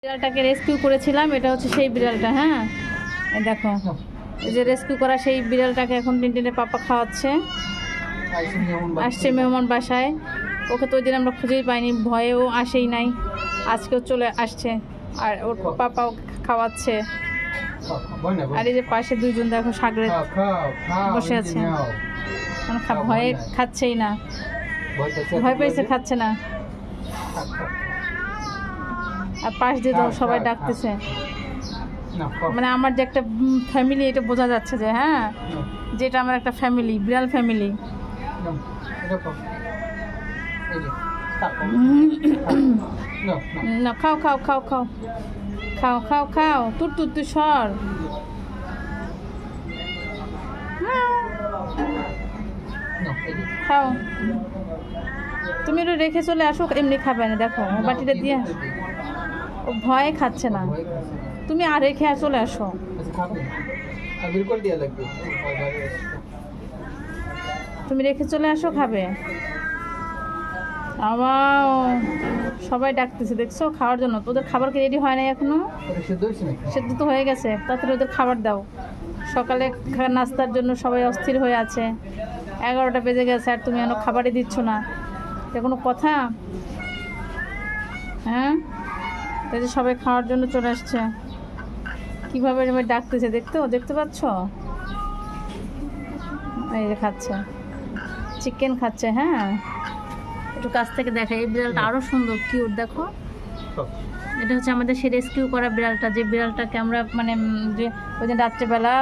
বিড়ালটাকে rescue করেছিলাম, এটা হচ্ছে সেই বিড়ালটা। হ্যাঁ দেখো, এই যে রেস্কিউ করা সেই বিড়ালটাকে এখন টিনটিনে পাপা খাওয়াচ্ছে। আসছে মেহমান বাসায়, ওকে তো ওই দিন আমরা খুঁজেই পাইনি, ভয়েও আসেই নাই, আজকেও চলে আসছে আর ওর পাপাও খাওয়াচ্ছে। আর এই যে পাশে দুইজন দেখো সাগরে বসে আছে, ভয়ে খাচ্ছেই না, ভয় পেয়েছে, খাচ্ছে না। আর পাশ দিয়ে তো সবাই ডাকতেছে, মানে আমার যে একটা ফ্যামিলি এটা বোঝা যাচ্ছে যে, হ্যাঁ যেটা আমার একটা ফ্যামিলি, বিড়াল ফ্যামিলি। না খাও খাও খাও খাও খাও খাও খাও, তুর তুর তুই সর। খাও, তুমি একটু রেখে চলে আসো, এমনি খাবে না। দেখো বাটিটা দিয়ে, ও ভয়ে খাচ্ছে না, তুমি আর রেখে চলে আসো। তুমি রেখে চলে আসো, খাবে। আবার সবাই ডাকতেছে দেখছো খাওয়ার জন্য। তোদের খাবার কি রেডি হয় নাই এখনো? সেদ্ধ তো হয়ে গেছে, তাড়াতাড়ি ওদের খাবার দাও। সকালে নাস্তার জন্য সবাই অস্থির হয়ে আছে, 11টা বেজে গেছে আর তুমি এখনো খাবারই দিচ্ছ না, এটা কোনো কথা? হ্যাঁ, এই যে সবাই খাওয়ার জন্য চলে আসছে, কীভাবে ডাকতেছে দেখতে পাচ্ছ? এই যে খাচ্ছে, চিকেন খাচ্ছে। হ্যাঁ, একটু কাছ থেকে দেখে, এই বিড়ালটা আরও সুন্দর, কিউট। দেখো, এটা হচ্ছে আমাদের সেই রেস্কিউ করা বিড়ালটা, যে বিড়ালটাকে আমরা মানে যে ওই দিন রাত্রেবেলা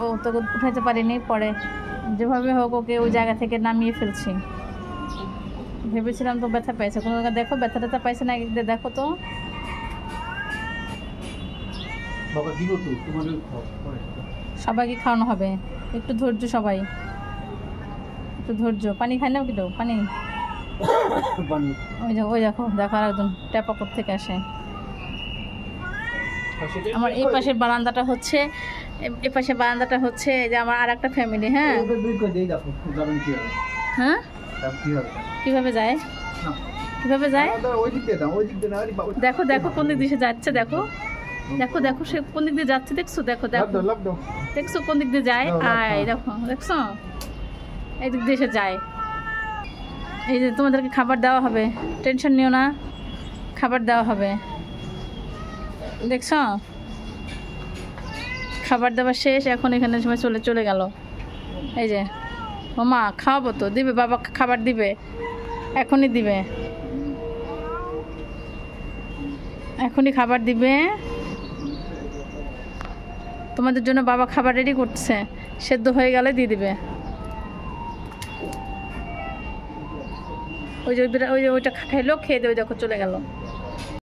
ও তোকে উঠাতে পারিনি, পরে যেভাবে হোক ওকে ওই জায়গা থেকে নামিয়ে ফেলছি। ভেবেছিলাম তো ব্যথা পাইছে, কোনো জায়গায় দেখো ব্যথা ট্যাথা পাইছে না, দেখো তো। সবাইকে খাওয়ানো হবে, একটু ধৈর্য, সবাই একটু ধৈর্য। পানি খাই না কিন্তু, পানি ওই দেখো আর একজন ট্যাপা কোথা থেকে আসে। আমার এই পাশের বারান্দাটা হচ্ছে, এই যে আমার আর একটা ফ্যামিলি। হ্যাঁ হ্যাঁ, কিভাবে যায় দেখো কোন দিক দিয়ে যাচ্ছে, দেখো সে কোন দিক দিয়ে যাচ্ছে, দেখছো কোন দিক দিয়ে যায়। দেখছো এই দিক দিয়ে এসে যায়। এই যে তোমাদেরকে খাবার দেওয়া হবে, টেনশন নিও না, খাবার দেওয়া হবে। দেখছো, খাবার দেওয়া শেষ, এখন এখানে সময় চলে গেল। এই যে মা খাওয়াবো তো, দিবে বাবা খাবার দিবে, এখনই দিবে, এখনই খাবার দিবে। তোমাদের জন্য বাবা খাবার রেডি করছে, সেদ্ধ হয়ে গেলে দিয়ে দিবে। ওইটা খাইলো, খেয়ে দিয়ে দেখো চলে গেল।